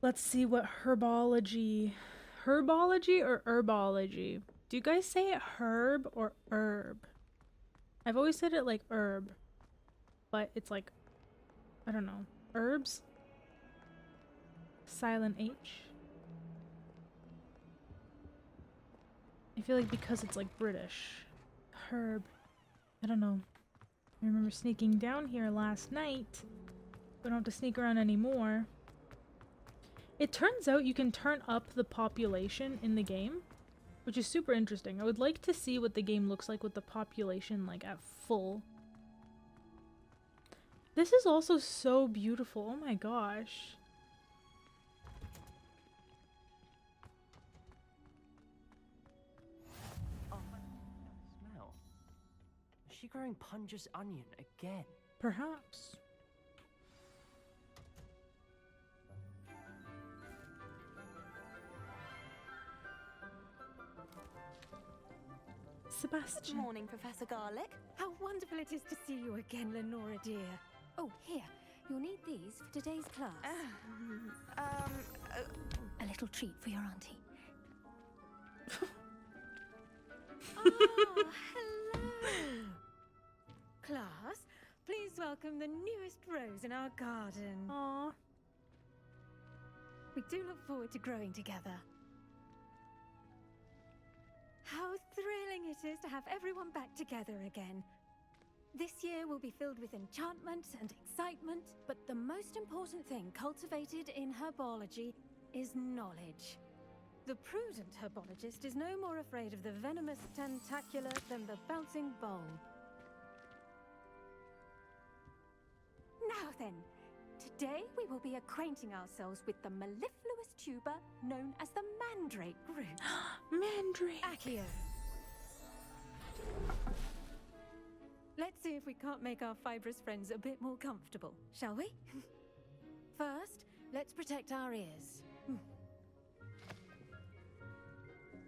Let's see what herbology. Herbology or herbology? Do you guys say it herb or herb? I've always said it like herb, but it's like, I don't know. Herbs? Silent H. I feel like because it's like British. Herb. I don't know. I remember sneaking down here last night. We don't have to sneak around anymore. It turns out you can turn up the population in the game, which is super interesting. I would like to see what the game looks like with the population like at full. This is also so beautiful. Oh my gosh. Oh, smell. Is she growing Punja's onion again? Perhaps. Sebastian. Good morning, Professor Garlic. How wonderful it is to see you again, Lenora dear. Oh, here, you'll need these for today's class. A little treat for your auntie. Oh, hello! Class, please welcome the newest rose in our garden. Aww. We do look forward to growing together. How thrilling it is to have everyone back together again. This year will be filled with enchantment and excitement, but the most important thing cultivated in herbology is knowledge. The prudent herbologist is no more afraid of the venomous tentacular than the bouncing bowl. Now then, today we will be acquainting ourselves with the mellifluous tuber known as the mandrake root. Mandrake. Accio. Let's see if we can't make our fibrous friends a bit more comfortable, shall we? First, let's protect our ears.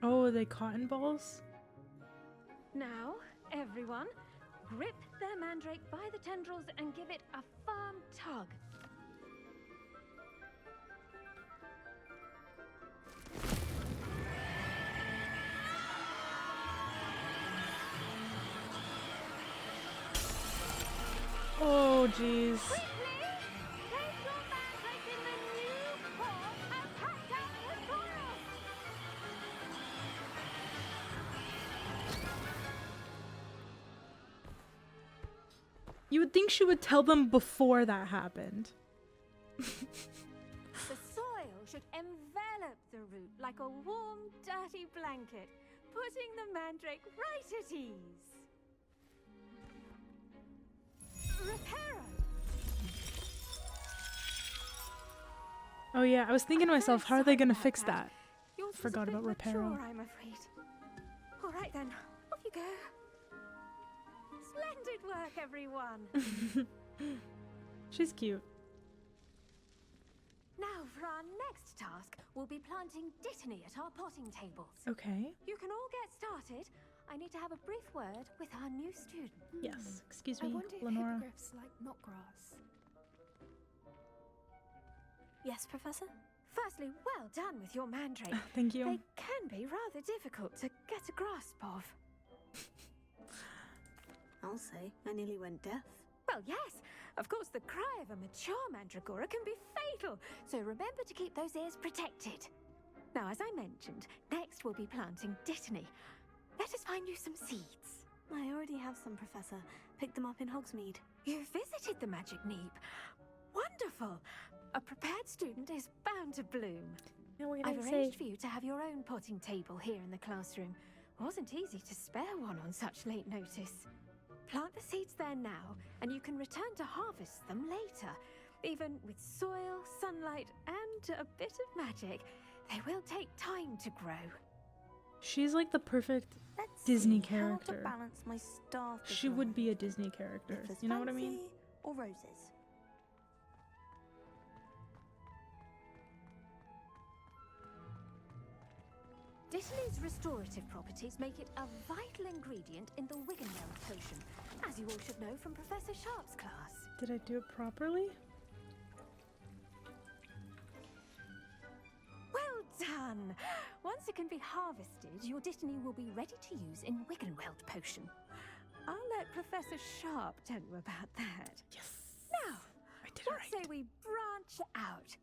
Oh, are they cotton balls? Now, everyone, grip their mandrake by the tendrils and give it a firm tug. Oh, jeez. Quickly, place your mandrake in the new pot and pack out the soil. You would think she would tell them before that happened. The soil should envelop the root like a warm, dirty blanket, putting the mandrake right at ease. Reparo! Oh yeah, I was thinking to myself, how are they gonna fix that? Yours was Forgot a bit about Reparo. mature, I'm afraid. All right then, off you go. Splendid work, everyone. She's cute. Now for our next task, we'll be planting dittany at our potting tables. Okay. You can all get started. I need to have a brief word with our new student. Yes. Excuse I me, wonder if Lenora. hippogriffs like knotgrass. Yes, Professor? Firstly, well done with your mandrake. Thank you. They can be rather difficult to get a grasp of. I'll say, I nearly went deaf. Well, yes. Of course, the cry of a mature mandragora can be fatal, so remember to keep those ears protected. Now, as I mentioned, next we'll be planting dittany. Let us find you some seeds. I already have some, Professor. Picked them up in Hogsmeade. You visited the Magic Neep. Wonderful! A prepared student is bound to bloom. Now what I've did I arranged say? for you to have your own potting table here in the classroom. Wasn't easy to spare one on such late notice. Plant the seeds there now, and you can return to harvest them later. Even with soil, sunlight, and a bit of magic, they will take time to grow. She's like the perfect Let's Disney see how character. to balance my staff. She would be a Disney character. If it's You know what I mean? fancy or roses. Dittany's restorative properties make it a vital ingredient in the Wiggenweld potion, as you all should know from Professor Sharp's class. Did I do it properly? done. Once it can be harvested, your Dittany will be ready to use in Wiggenweld potion. I'll let Professor Sharp tell you about that. Yes. Now, I did it what right. say we branch out?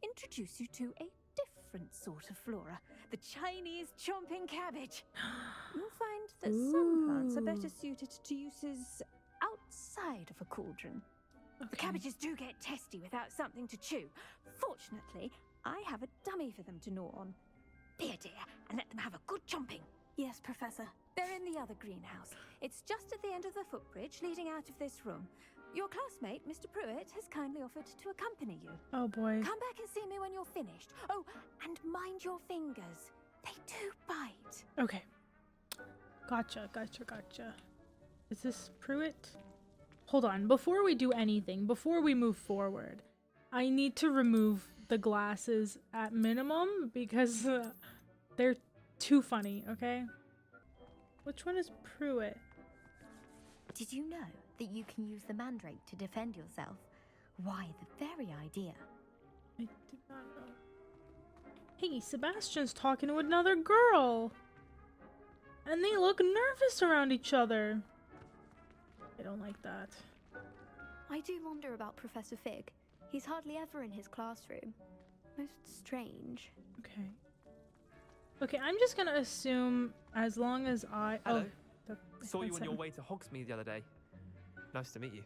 Introduce you to a different sort of flora, the Chinese chomping cabbage. You'll find that some plants are better Ooh. suited to uses outside of a cauldron. The Okay. cabbages do get testy without something to chew. Fortunately, I have a dummy for them to gnaw on. Be a dear and let them have a good chomping. Yes, Professor. They're in the other greenhouse. It's just at the end of the footbridge leading out of this room. Your classmate, Mr. Pruitt, has kindly offered to accompany you. Oh boy. Come back and see me when you're finished. Oh, and mind your fingers. They do bite. Okay. Gotcha. Is this Pruitt? Hold on. Before we do anything, before we move forward, I need to remove the glasses at minimum because they're too funny, okay? Which one is Pruitt? Did you know that you can use the mandrake to defend yourself? Why, the very idea. I did not know. Hey, Sebastian's talking to another girl. And they look nervous around each other. I don't like that. I do wonder about Professor Fig. He's hardly ever in his classroom. Most strange. Okay. Okay, I'm just gonna assume as long as I... Hello. Oh, Saw you that's on your him. way to Hogsmeade the other day. Nice to meet you.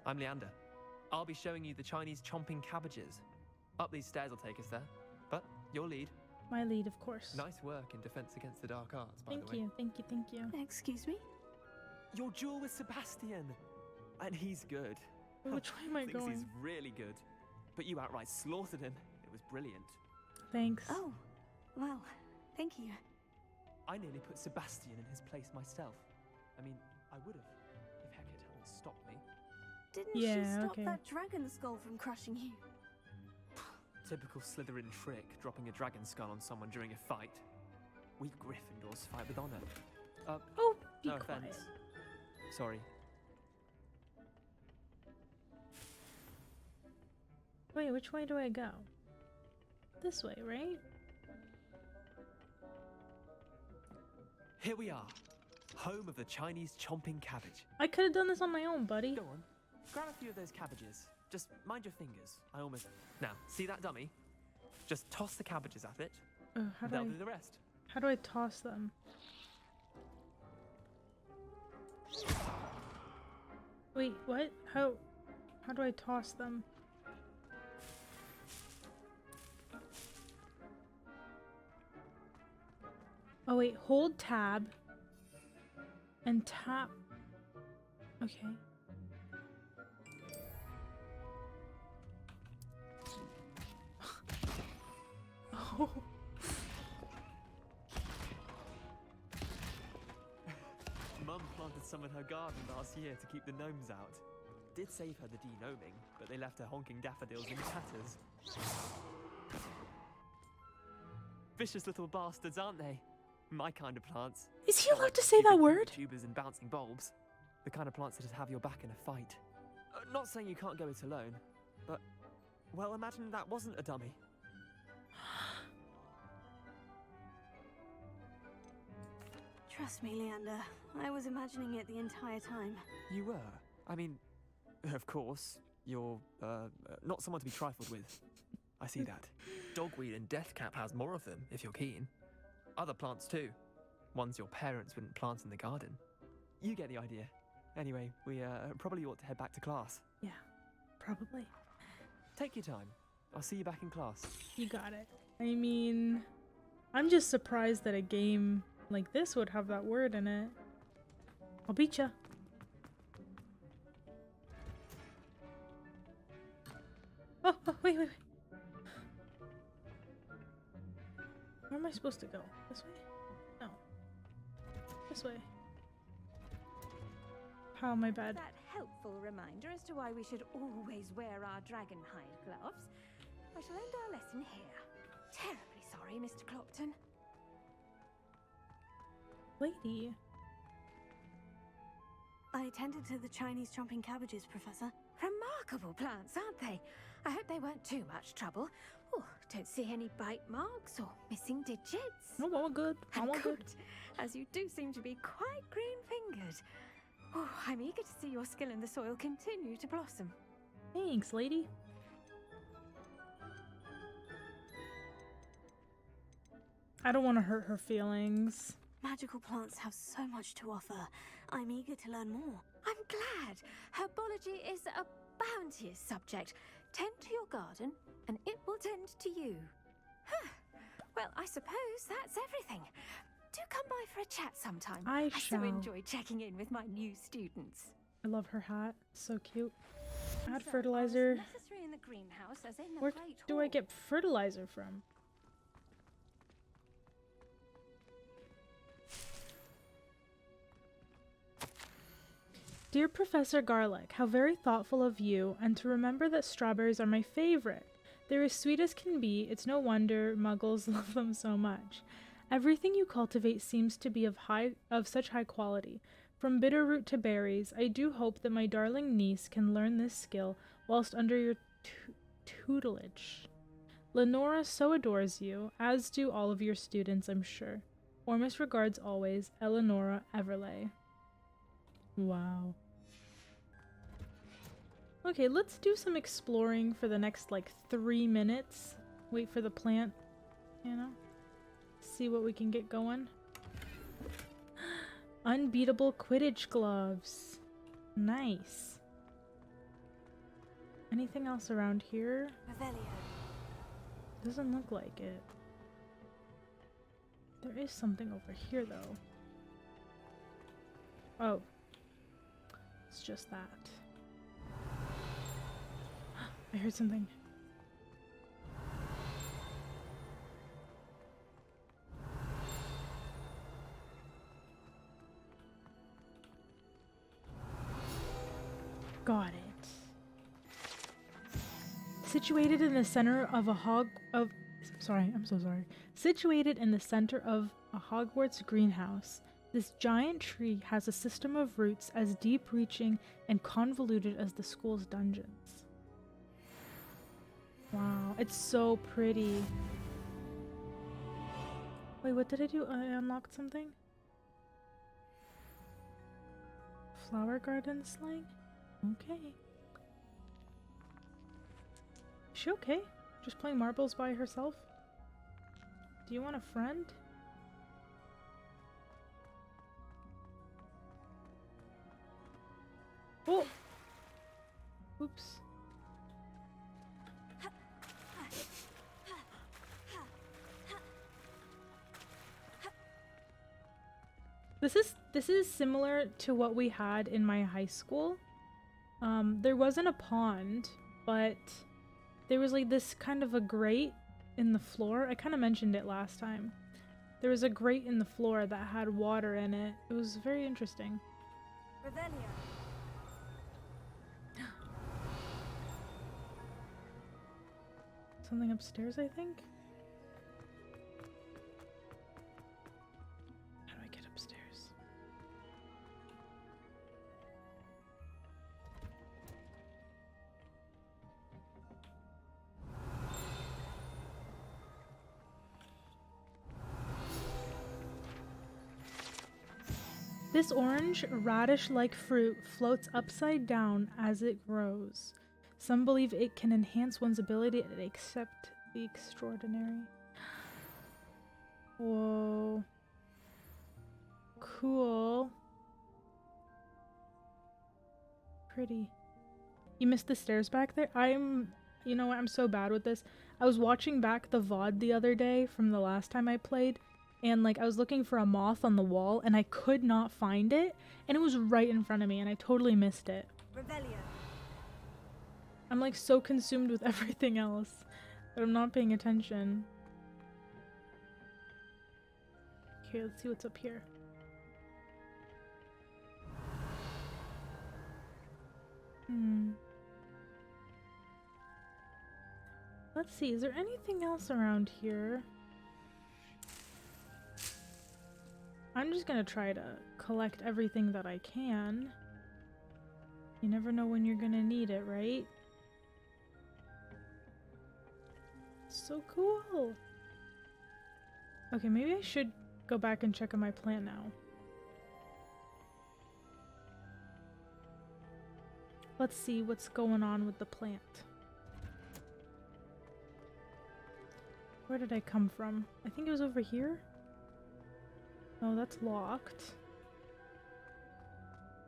I'm Leander. I'll be showing you the Chinese chomping cabbages. Up these stairs will take us there. But your lead. My lead, of course. Nice work in Defense Against the Dark Arts, by the way. Thank you. Excuse me? Your duel with Sebastian. And he's good. Which way am I Thinks he's going? really good. But you outright slaughtered him. It was brilliant. Thanks. Oh, well, thank you. I nearly put Sebastian in his place myself. I mean, I would have if Hecate hadn't stopped me. Didn't Yeah, she stop okay. that dragon skull from crushing you? Typical Slytherin trick, dropping a dragon skull on someone during a fight. We Gryffindors fight with honor. Oh, be No quiet. offense. Sorry. Wait, which way do I go? This way, right? Here we are. Home of the Chinese chomping cabbage. I could have done this on my own, buddy. Go on. Grab a few of those cabbages. Just mind your fingers. I almost... Now, see that dummy? Just toss the cabbages at it. Oh, how do They'll I... do the rest. How do I toss them? Wait, what? How do I toss them? Oh wait, hold tab and tap. Okay. Oh. Mum planted some in her garden last year to keep the gnomes out. Did save her the de-gnoming, but they left her honking daffodils in tatters. Vicious little bastards, aren't they? My kind of plants. Is he Not allowed like to say that stupid word? Tubers and bouncing bulbs. The kind of plants that have your back in a fight. Not saying you can't go it alone, but... Well, imagine that wasn't a dummy. Trust me, Leander. I was imagining it the entire time. You were? I mean, of course, you're, not someone to be trifled with. I see that. Dogweed and deathcap has more of them, if you're keen. Other plants too. Ones your parents wouldn't plant in the garden. You get the idea. Anyway, we, probably ought to head back to class. Yeah, probably. Take your time. I'll see you back in class. You got it. I mean, I'm just surprised that a game like this would have that word in it. I'll beat ya. Oh, wait. Where am I supposed to go? This way? No. This way. How my bad. That helpful reminder as to why we should always wear our dragon hide gloves. I shall end our lesson here. Terribly sorry, Mr. Clopton. Lady. I tended to the Chinese chomping cabbages, Professor. Remarkable plants, aren't they? I hope they they weren't too much trouble. Oh, don't see any bite marks or missing digits. No, all good. All good. As you do seem to be quite green-fingered. Oh, I'm eager to see your skill in the soil continue to blossom. Thanks, lady. I don't want to hurt her feelings. Magical plants have so much to offer. I'm eager to learn more. I'm glad. Herbology is a bounteous subject. Tend to your garden, and it will tend to you. Huh. Well, I suppose that's everything. Do come by for a chat sometime. I so shall. enjoy checking in with my new students. I love her hat. So cute. Add So, fertilizer. as necessary in the greenhouse as in the Where great do I hall. get fertilizer from? Dear Professor Garlic, how very thoughtful of you, and to remember that strawberries are my favorite. They're as sweet as can be. It's no wonder muggles love them so much. Everything you cultivate seems to be of such high quality. From bitterroot to berries, I do hope that my darling niece can learn this skill whilst under your tutelage. Lenora so adores you, as do all of your students, I'm sure. Warmest regards always, Eleonora Everlay. Wow. Okay, let's do some exploring for the next, like, 3 minutes. Wait for the plant, you know? See what we can get going. Unbeatable Quidditch gloves. Nice. Anything else around here? Revelio. Doesn't look like it. There is something over here, though. Oh. It's just that. I heard something. Got it. Situated in the center of I'm so sorry. Situated in the center of a Hogwarts greenhouse, this giant tree has a system of roots as deep-reaching and convoluted as the school's dungeons. Wow, it's so pretty. Wait, what did I do? I unlocked something? Flower garden slang? Okay. Is she okay? Just playing marbles by herself? Do you want a friend? Oh! Oops. This is similar to what we had in my high school. There wasn't a pond, but there was like this kind of a grate in the floor. I kind of mentioned it last time. There was a grate in the floor that had water in it. It was very interesting. Revelio. Something upstairs, I think? How do I get upstairs? This orange, radish-like fruit floats upside down as it grows. Some believe it can enhance one's ability to accept the extraordinary. Whoa. Cool. Pretty. You missed the stairs back there? You know what, I'm so bad with this. I was watching back the VOD the other day from the last time I played, and like I was looking for a moth on the wall and I could not find it, and it was right in front of me and I totally missed it. Revelio. I'm like so consumed with everything else that I'm not paying attention. Okay, let's see what's up here. Let's see, is there anything else around here? I'm just gonna try to collect everything that I can. You never know when you're gonna need it, right? So cool. Okay, maybe I should go back and check on my plant now. Let's see what's going on with the plant. Where did I come from? I think it was over here. Oh, that's locked.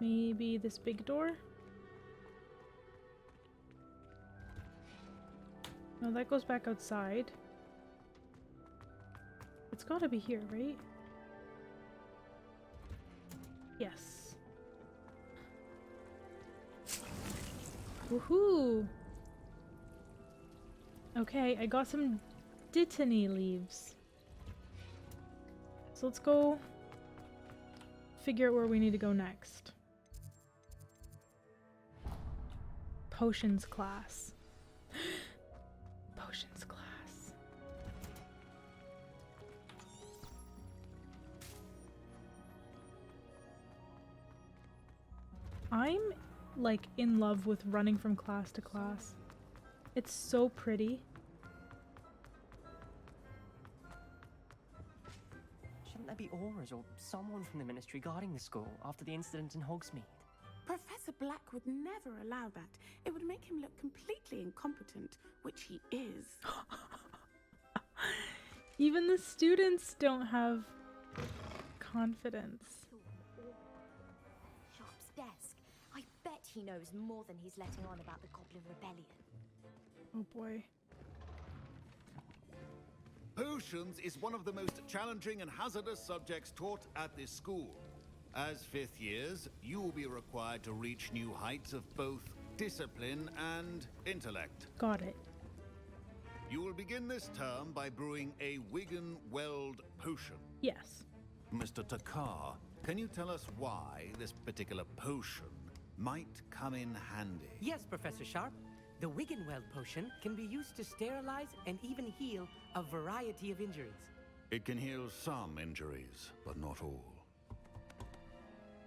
Maybe this big door? No, that goes back outside. It's gotta be here, right? Yes. Woohoo! Okay, I got some dittany leaves. So let's go figure out where we need to go next. Potions class. Potions class. I'm like in love with running from class to class. It's so pretty. Shouldn't there be auras or someone from the ministry guarding the school after the incident in Hogsmeade? Professor Black would never allow that. It would make him look completely incompetent, which he is. Even the students don't have confidence. Sharp's desk. I bet he knows more than he's letting on about the Goblin Rebellion. Oh boy. Potions is one of the most challenging and hazardous subjects taught at this school. As fifth years, you will be required to reach new heights of both discipline and intellect. Got it. You will begin this term by brewing a Wigan Weld potion. Yes. Mr. Takar, can you tell us why this particular potion might come in handy? Yes, Professor Sharp. The Wiggenweld potion can be used to sterilize and even heal a variety of injuries. It can heal some injuries, but not all.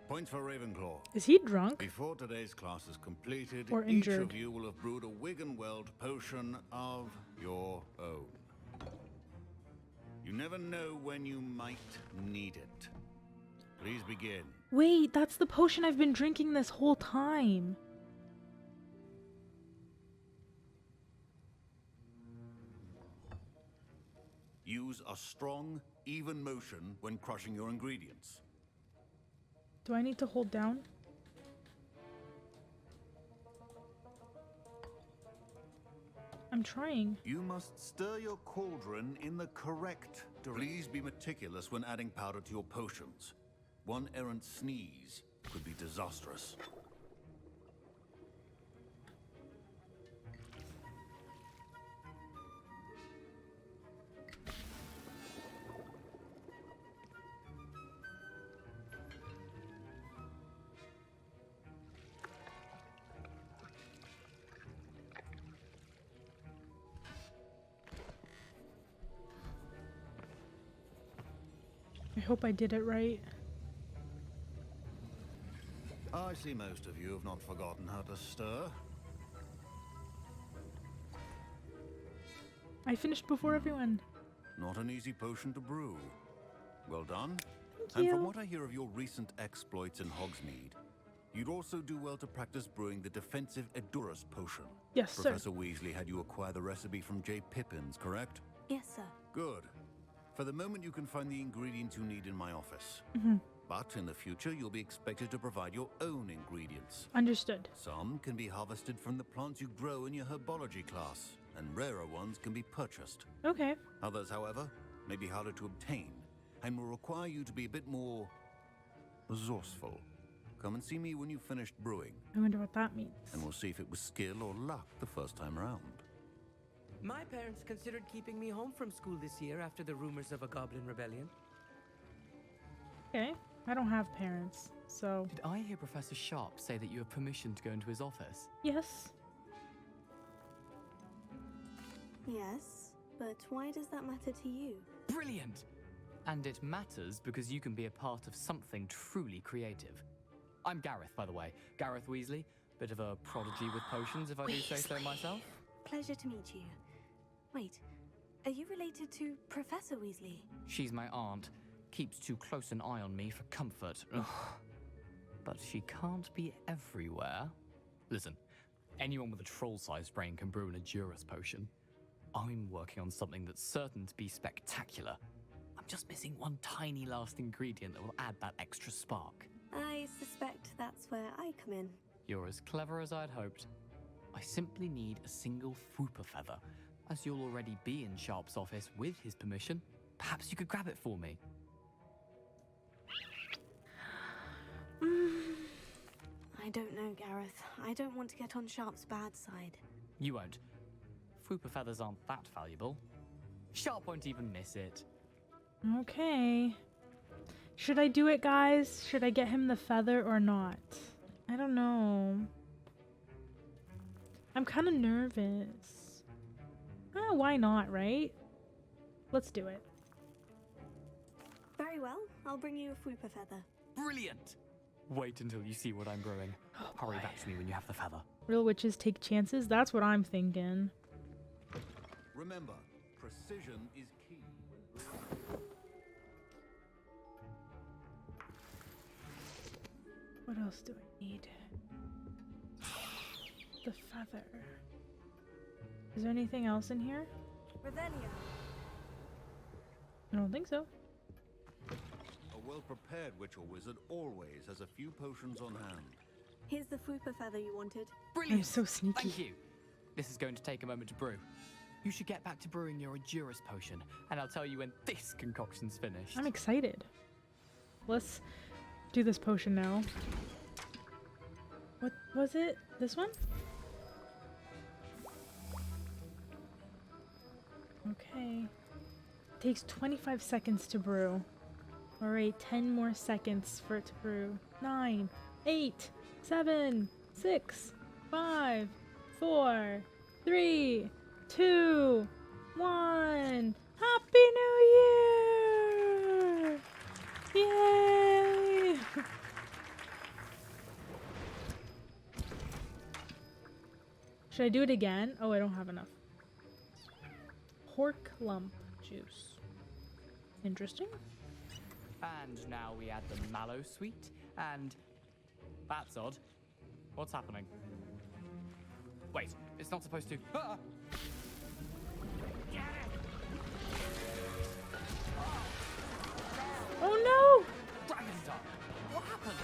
Point for Ravenclaw. Is he drunk? Before today's class is completed, Or each injured? of you will have brewed a Wiggenweld potion of your own. You never know when you might need it. Please begin. Wait, that's the potion I've been drinking this whole time. Use a strong, even motion when crushing your ingredients. Do I need to hold down? I'm trying. You must stir your cauldron in the correct direction. Please be meticulous when adding powder to your potions. One errant sneeze could be disastrous. I hope I did it right. I see most of you have not forgotten how to stir. I finished before everyone. Not an easy potion to brew. Well done. Thank And you. from what I hear of your recent exploits in Hogsmeade, you'd also do well to practice brewing the defensive Edurus potion. Yes, sir. Professor Weasley had you acquire the recipe from J. Pippins, correct? Yes, sir. Good. For the moment, you can find the ingredients you need in my office. But in the future, you'll be expected to provide your own ingredients. Understood. Some can be harvested from the plants you grow in your Herbology class, and rarer ones can be purchased. Okay. Others, however, may be harder to obtain, and will require you to be a bit more resourceful. Come and see me when you've finished brewing, I wonder what that means. and we'll see if it was skill or luck the first time around. My parents considered keeping me home from school this year after the rumors of a Goblin Rebellion. Okay. I don't have parents, so Did I hear Professor Sharp say that you have permission to go into his office? yes. Yes, but why does that matter to you? Brilliant! And it matters because you can be a part of something truly creative. I'm Gareth, by the way. Gareth Weasley. Bit of a prodigy with potions, if I do say so myself. Pleasure to meet you. Wait, Are you related to Professor Weasley? She's my aunt. Keeps too close an eye on me for comfort. Ugh. But she can't be everywhere. Listen, anyone with a troll-sized brain can brew an Edurus potion. I'm working on something that's certain to be spectacular. I'm just missing one tiny last ingredient that will add that extra spark. I suspect that's where I come in. You're as clever as I'd hoped. I simply need a single Fwooper feather. As you'll already be in Sharp's office with his permission, perhaps you could grab it for me. I don't know, Gareth. I don't want to get on Sharp's bad side. You won't. Fwooper feathers aren't that valuable. Sharp won't even miss it. Okay. Should I do it, guys? Should I get him the feather or not? I don't know. I'm kind of nervous. Why not, right? Let's do it. Very well. I'll bring you a Fwooper feather. Brilliant! Wait until you see what I'm brewing. Hurry back to me when you have the feather. Real witches take chances? That's what I'm thinking. Remember, precision is key. What else do I need? The feather. Is there anything else in here? Revelio. I don't think so. A well-prepared witch or wizard always has a few potions on hand. Here's the Fwooper feather you wanted. Brilliant! I'm so sneaky. Thank you. This is going to take a moment to brew. You should get back to brewing your Edurus potion, and I'll tell you when this concoction's finished. I'm excited. Let's do this potion now. What was it? This one? Okay. Takes 25 seconds to brew. Alright, 10 more seconds for it to brew. 9, 8, 7, 6, 5, 4, 3, 2, 1. Happy New Year! Yay! Should I do it again? Oh, I don't have enough. Pork lump juice. Interesting. And now we add the mallow sweet, and... That's odd. What's happening? Wait, it's not supposed to... Ah! Oh no! Dragon Dart! What happened?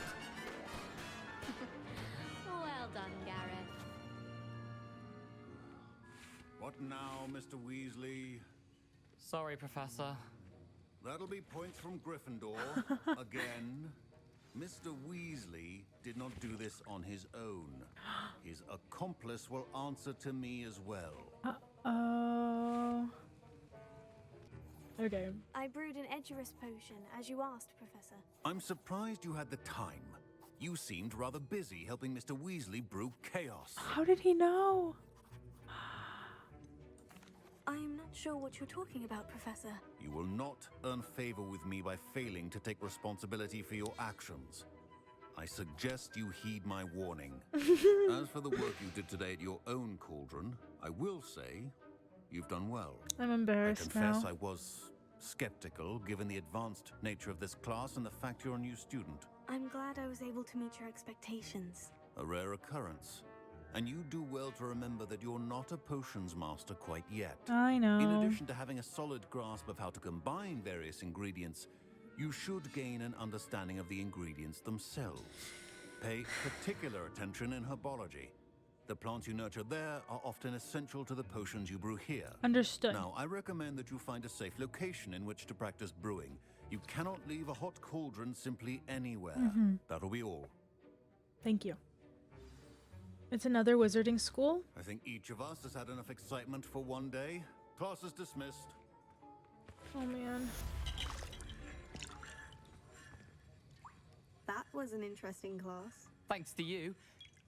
Well done, Gareth. What now, Mr. Weasley? Sorry, Professor. That'll be points from Gryffindor. Again. Mr. Weasley did not do this on his own. His accomplice will answer to me as well. Uh-oh. Okay. I brewed an Edurus potion, as you asked, Professor. I'm surprised you had the time. You seemed rather busy helping Mr. Weasley brew chaos. How did he know? I'm not sure what you're talking about, Professor. You will not earn favor with me by failing to take responsibility for your actions. I suggest you heed my warning. As for the work you did today at your own cauldron, I will say you've done well. I'm embarrassed I confess now. I was skeptical given the advanced nature of this class and the fact you're a new student. I'm glad I was able to meet your expectations. A rare occurrence. And you do well to remember that you're not a potions master quite yet. I know. In addition to having a solid grasp of how to combine various ingredients, you should gain an understanding of the ingredients themselves. Pay particular attention in herbology. The plants you nurture there are often essential to the potions you brew here. Understood. Now, I recommend that you find a safe location in which to practice brewing. You cannot leave a hot cauldron simply anywhere. That'll be all. Thank you. It's another wizarding school? I think each of us has had enough excitement for one day. Class is dismissed. Oh man. That was an interesting class. Thanks to you.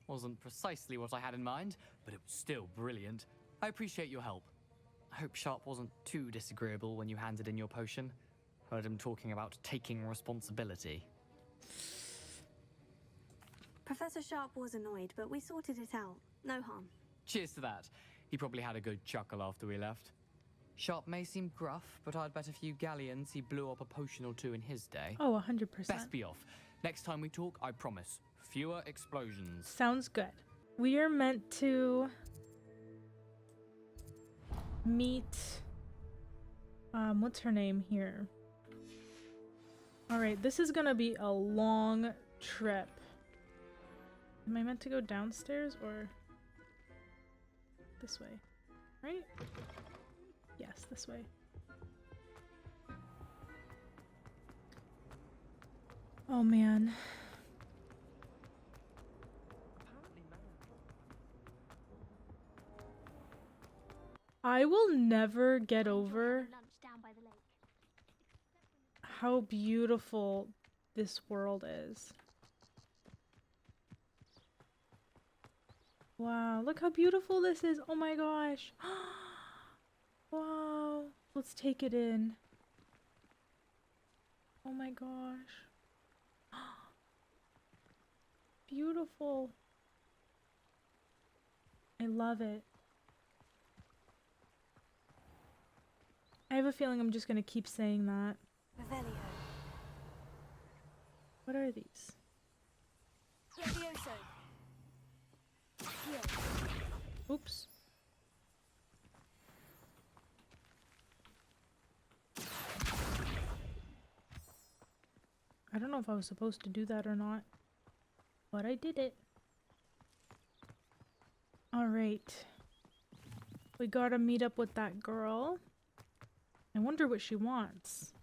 Wasn't precisely what I had in mind, but it was still brilliant. I appreciate your help. I hope Sharp wasn't too disagreeable when you handed in your potion. Heard him talking about taking responsibility. Professor Sharp was annoyed, but we sorted it out. No harm. Cheers to that. He probably had a good chuckle after we left. Sharp may seem gruff, but I'd bet a few galleons he blew up a potion or two in his day. Oh, 100%. Best be off. Next time we talk, I promise, fewer explosions. Sounds good. We are meant to meet, what's her name here? All right, this is gonna be a long trip. Am I meant to go downstairs or this way? Right? Yes, this way. Oh man. I will never get over how beautiful this world is. Wow, look how beautiful this is. Oh my gosh. Wow. Let's take it in. Oh my gosh. Beautiful. I love it. I have a feeling I'm just gonna keep saying that. Revelio. What are these? Levioso. Heal. Oops. I don't know if I was supposed to do that or not, but I did it. Alright. We gotta meet up with that girl. I wonder what she wants.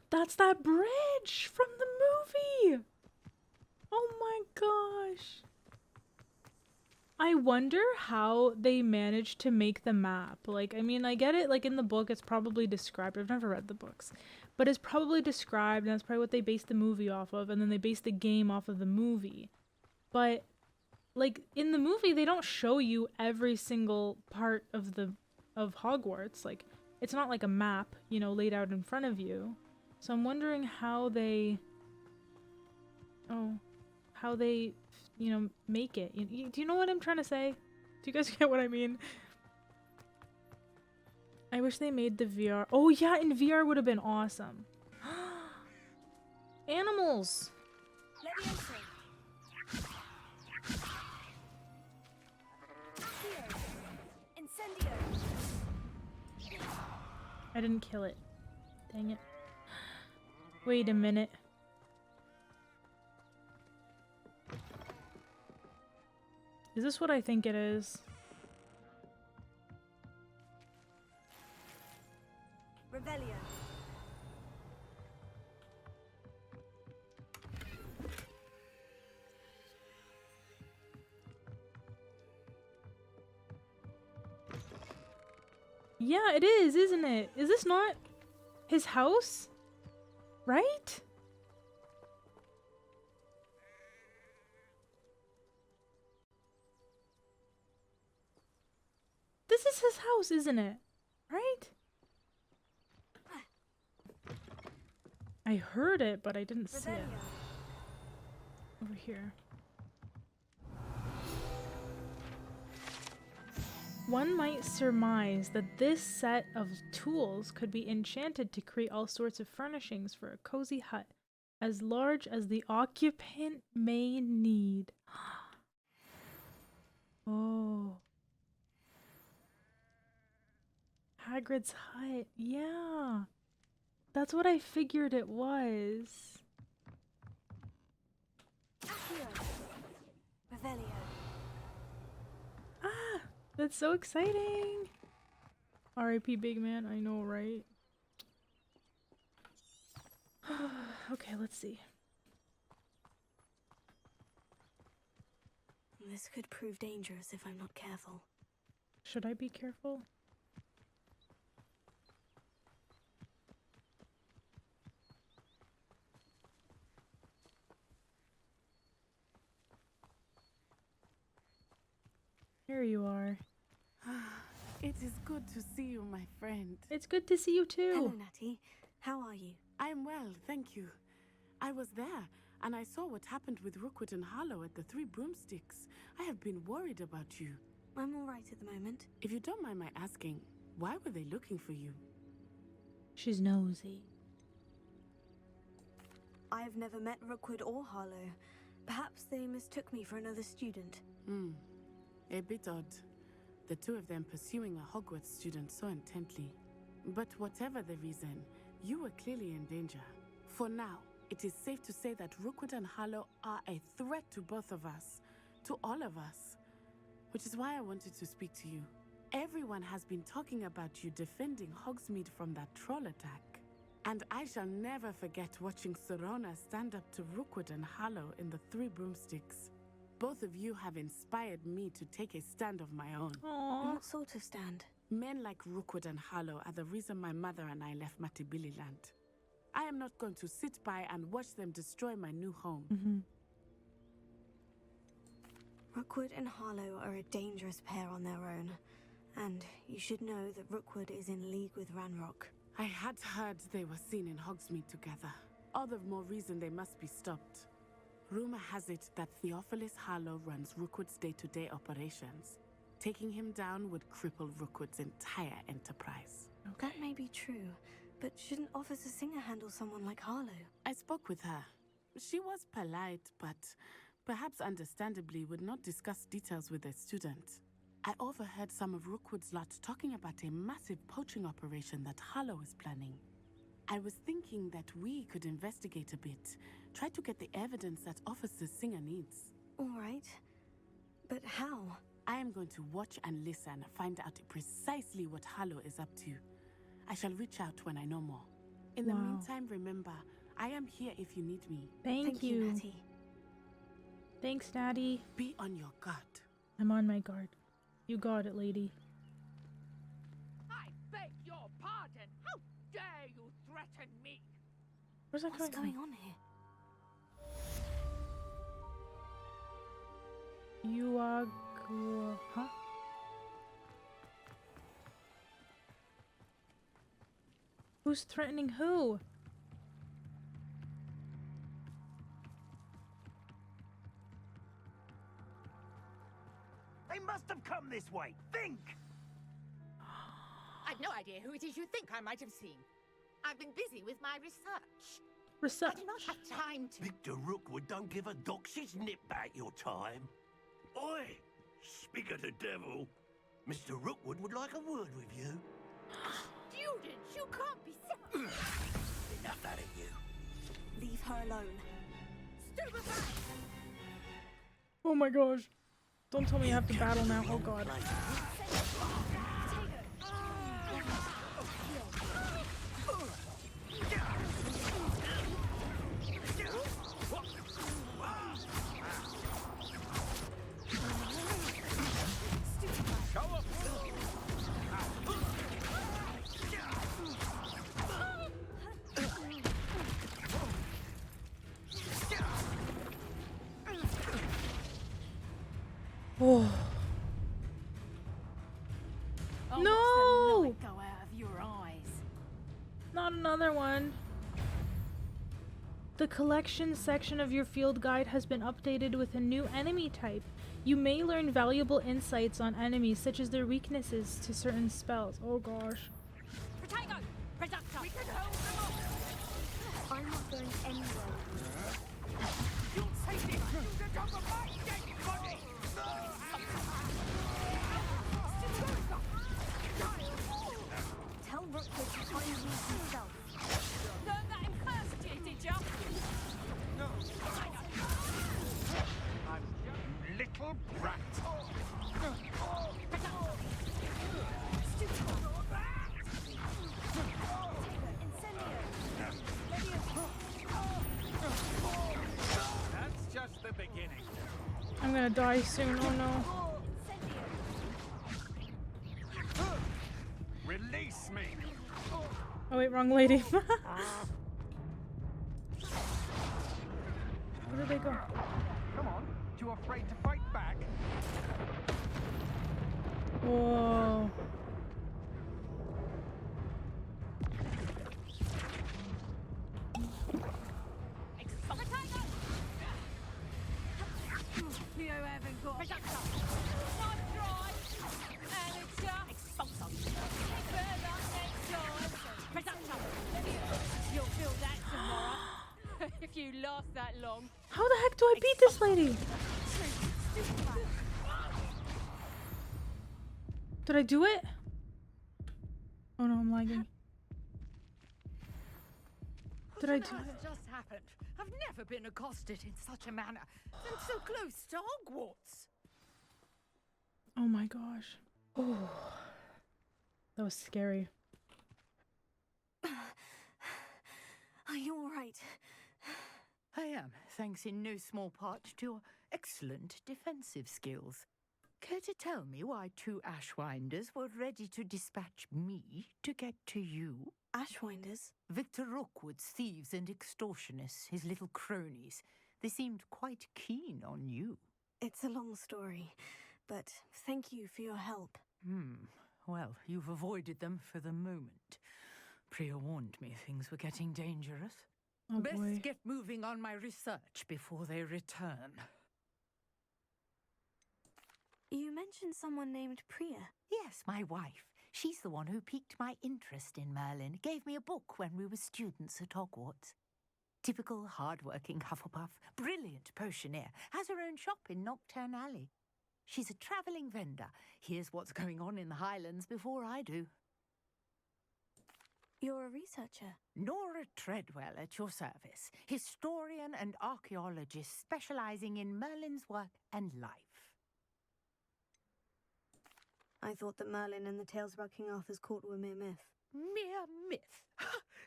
That's that bridge from the movie! Oh my gosh. I wonder how they managed to make the map. Like, I mean, I get it, like in the book it's probably described. I've never read the books. But it's probably described, and that's probably what they based the movie off of, and then they based the game off of the movie. But, like, in the movie, they don't show you every single part of Hogwarts. Like, it's not like a map, you know, laid out in front of you. So I'm wondering how they... you know, make it. Do you know what I'm trying to say? Do you guys get what I mean? I wish they made the VR. Oh yeah, in VR would have been awesome. Animals! Levioso. Heal. Incendio. I didn't kill it. Dang it. Wait a minute. Is this what I think it is? Revelio. Yeah, it is, isn't it? Is this not his house? Right? This is his house, isn't it? Right? I heard it, but I didn't see it. Over here. One might surmise that this set of tools could be enchanted to create all sorts of furnishings for a cozy hut, as large as the occupant may need. Oh. Hagrid's hut. Yeah. That's what I figured it was. Revelio. Ah, that's so exciting. R.I.P. Big Man, I know, right? Okay, let's see. This could prove dangerous if I'm not careful. Should I be careful? Here you are. It is good to see you, my friend. It's good to see you too. Hello, Natty. How are you? I am well, thank you. I was there, and I saw what happened with Rookwood and Harlow at the Three Broomsticks. I have been worried about you. I'm all right at the moment. If you don't mind my asking, Why were they looking for you? She's nosy. I've never met Rookwood or Harlow. Perhaps they mistook me for another student. A bit odd. The two of them pursuing a Hogwarts student so intently. But whatever the reason, you were clearly in danger. For now, it is safe to say that Rookwood and Harlow are a threat to both of us. To all of us. Which is why I wanted to speak to you. Everyone has been talking about you defending Hogsmeade from that troll attack. And I shall never forget watching Serona stand up to Rookwood and Harlow in the Three Broomsticks. Both of you have inspired me to take a stand of my own. Aww. What sort of stand? Men like Rookwood and Harlow are the reason my mother and I left Matibili Land. I am not going to sit by and watch them destroy my new home. Rookwood and Harlow are a dangerous pair on their own. And you should know that Rookwood is in league with Ranrock. I had heard they were seen in Hogsmeade together. All the more reason they must be stopped. Rumor has it that Theophilus Harlow runs Rookwood's day-to-day operations. Taking him down would cripple Rookwood's entire enterprise. That may be true, but shouldn't Officer Singer handle someone like Harlow? I spoke with her. She was polite, but perhaps understandably would not discuss details with a student. I overheard some of Rookwood's lot talking about a massive poaching operation that Harlow is planning. I was thinking that we could investigate a bit, try to get the evidence that Officer Singer needs. All right. But how? I am going to watch and listen, find out precisely what Harlow is up to. I shall reach out when I know more. In the meantime, remember, I am here if you need me. Thank you. Natty. Thanks, Daddy. Be on your guard. I'm on my guard. You got it, lady. I beg your pardon. How dare you threaten me? Where's that What's going on here? You are... Huh? Who's threatening who? They must have come this way. Think! I've no idea who it is you think I might have seen. I've been busy with my research. Research? I do not have time to... Victor Rookwood don't give a doxy's nip back your time. Oi! Speak of the devil. Mr. Rookwood would like a word with you. Students, you can't be serious. Enough out of you. Leave her alone. Stupefy! Oh my gosh. Don't tell me I have to battle now. Oh god. Oh. No! Go out of your eyes. Not another one. The collection section of your field guide has been updated with a new enemy type. You may learn valuable insights on enemies, such as their weaknesses to certain spells. Oh gosh. Protego! Producto! We can hold them off! I'm not going anywhere. You'll take this to the top of my dead body! Tell Rookwood to find me himself. Learn that in first year, did ya? No. I'm just little brat. That's just the beginning. I'm gonna die soon. Oh no. Release me. Oh wait, wrong lady. Where did they go? Come on. Too afraid to fight back? Whoa. You haven't got... Producto! Not dry! And it's... Expulso! last that long. How the heck do I beat this lady? Did I do it? Oh no, I'm lagging. Did I do What it? has just happened? I've never been accosted in such a manner. And so close to Hogwarts. Oh my gosh. Oh, that was scary. Are you all right? I am, thanks in no small part to your excellent defensive skills. Care to tell me why 2 Ashwinders were ready to dispatch me to get to you? Ashwinders? Victor Rookwood's thieves and extortionists, his little cronies. They seemed quite keen on you. It's a long story, but thank you for your help. Well, you've avoided them for the moment. Priya warned me things were getting dangerous. Oh Best boy. get moving on my research before they return. You mentioned someone named Priya. Yes, my wife. She's the one who piqued my interest in Merlin, gave me a book when we were students at Hogwarts. Typical hard-working Hufflepuff, brilliant potioneer, has her own shop in Nocturne Alley. She's a travelling vendor, hears what's going on in the Highlands before I do. You're a researcher. Nora Treadwell at your service, historian and archaeologist specialising in Merlin's work and life. I thought that Merlin and the tales about King Arthur's court were mere myth. Mere myth?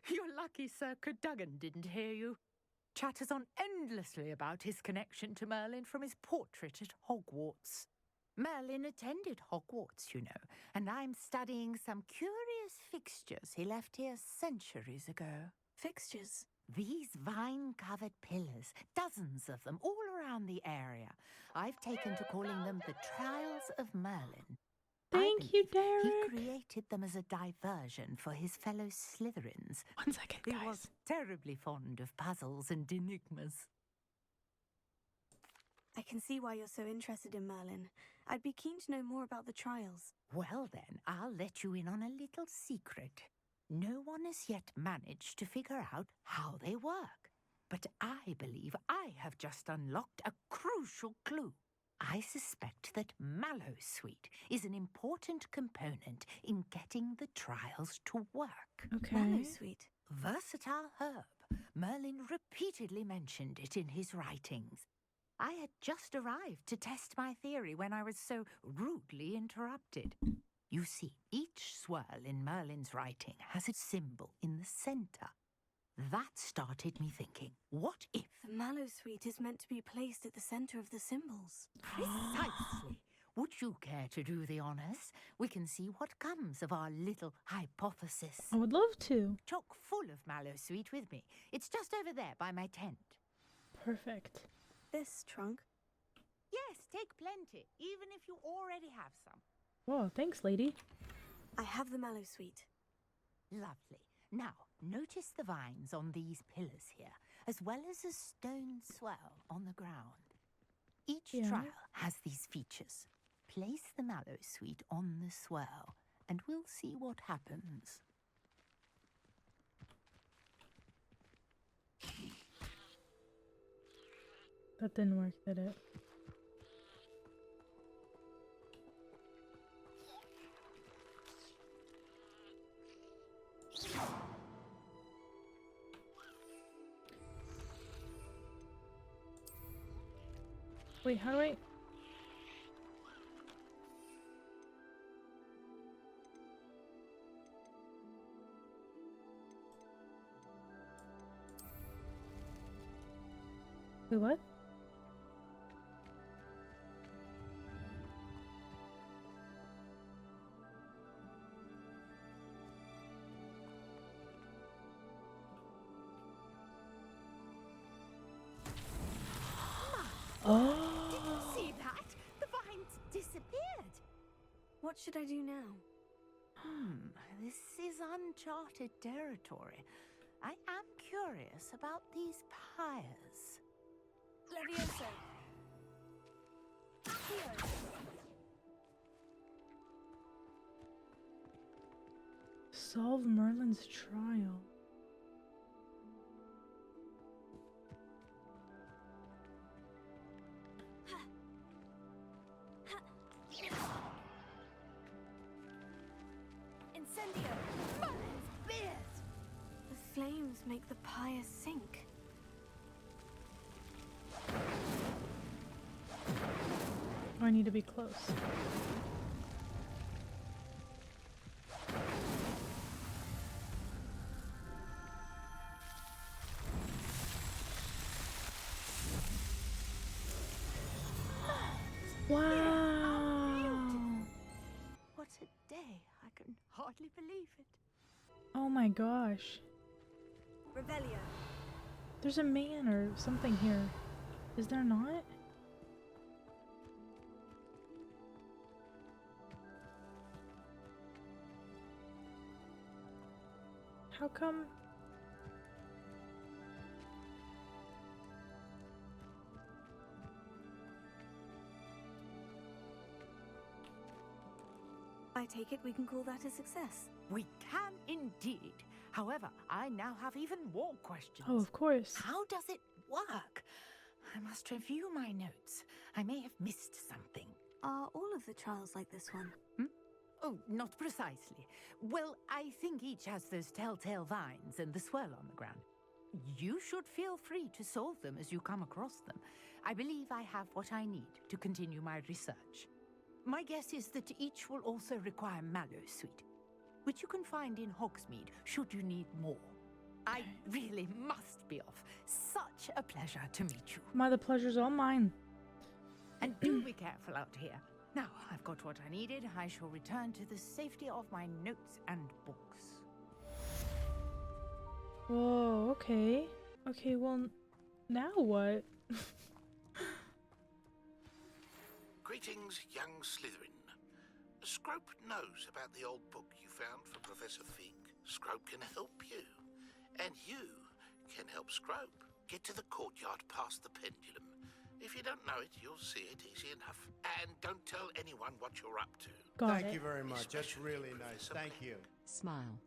You're lucky Sir Cadogan didn't hear you. Chatters on endlessly about his connection to Merlin from his portrait at Hogwarts. Merlin attended Hogwarts, you know, and I'm studying some curious fixtures he left here centuries ago. Fixtures? These vine-covered pillars, dozens of them, all around the area. I've taken to calling them the Trials of Merlin. Thank you, Derek. He created them as a diversion for his fellow Slytherins. 1 second, guys. He was terribly fond of puzzles and enigmas. I can see why you're so interested in Merlin. I'd be keen to know more about the trials. Well then, I'll let you in on a little secret. No one has yet managed to figure out how they work. But I believe I have just unlocked a crucial clue. I suspect that Mallowsweet is an important component in getting the trials to work. Okay. Mallowsweet? Versatile herb. Merlin repeatedly mentioned it in his writings. I had just arrived to test my theory when I was so rudely interrupted. You see, each swirl in Merlin's writing has a symbol in the centre. That started me thinking, what if... The Mallowsweet is meant to be placed at the centre of the symbols. Precisely. Would you care to do the honours? We can see what comes of our little hypothesis. I would love to. Chock full of Mallowsweet with me. It's just over there by my tent. Perfect. This trunk? Yes, take plenty, even if you already have some. Whoa, thanks, lady. I have the Mallowsweet. Lovely. Now, notice the vines on these pillars here, as well as a stone swell on the ground. Each trial has these features. Place the Mallowsweet on the swell, and we'll see what happens. That didn't work, did it? Wait, how do I... Wait, what? Oh! Did you see that? The vines disappeared. What should I do now? This is uncharted territory. I am curious about these pyres. Levioso. Solve Merlin's trial. Incendio! Mullets! Beers! The flames make the pyre sink. I need to be close. Wow. What a day. I can hardly believe it. Oh my gosh. Revelio. There's a man or something here. Is there not? How come? I take it we can call that a success. We can indeed. However, I now have even more questions. Oh, of course. How does it work? I must review my notes. I may have missed something. Are all of the trials like this one? Oh, not precisely. Well, I think each has those telltale vines and the swirl on the ground. You should feel free to solve them as you come across them. I believe I have what I need to continue my research. My guess is that each will also require mallowsweet, which you can find in Hogsmeade should you need more. I really must be off. Such a pleasure to meet you. The pleasure's all mine. And do be careful out here. Now I've got what I needed. I shall return to the safety of my notes and books. Whoa, okay. Okay, well, now what? Greetings, young Slytherin. Scrope knows about the old book you found for Professor Fig. Scrope can help you. And you can help Scrope. Get to the courtyard past the pendulum. If you don't know it, you'll see it easy enough. And don't tell anyone what you're up to. Got Thank it. you very much. That's really nice. Thank you. Smile.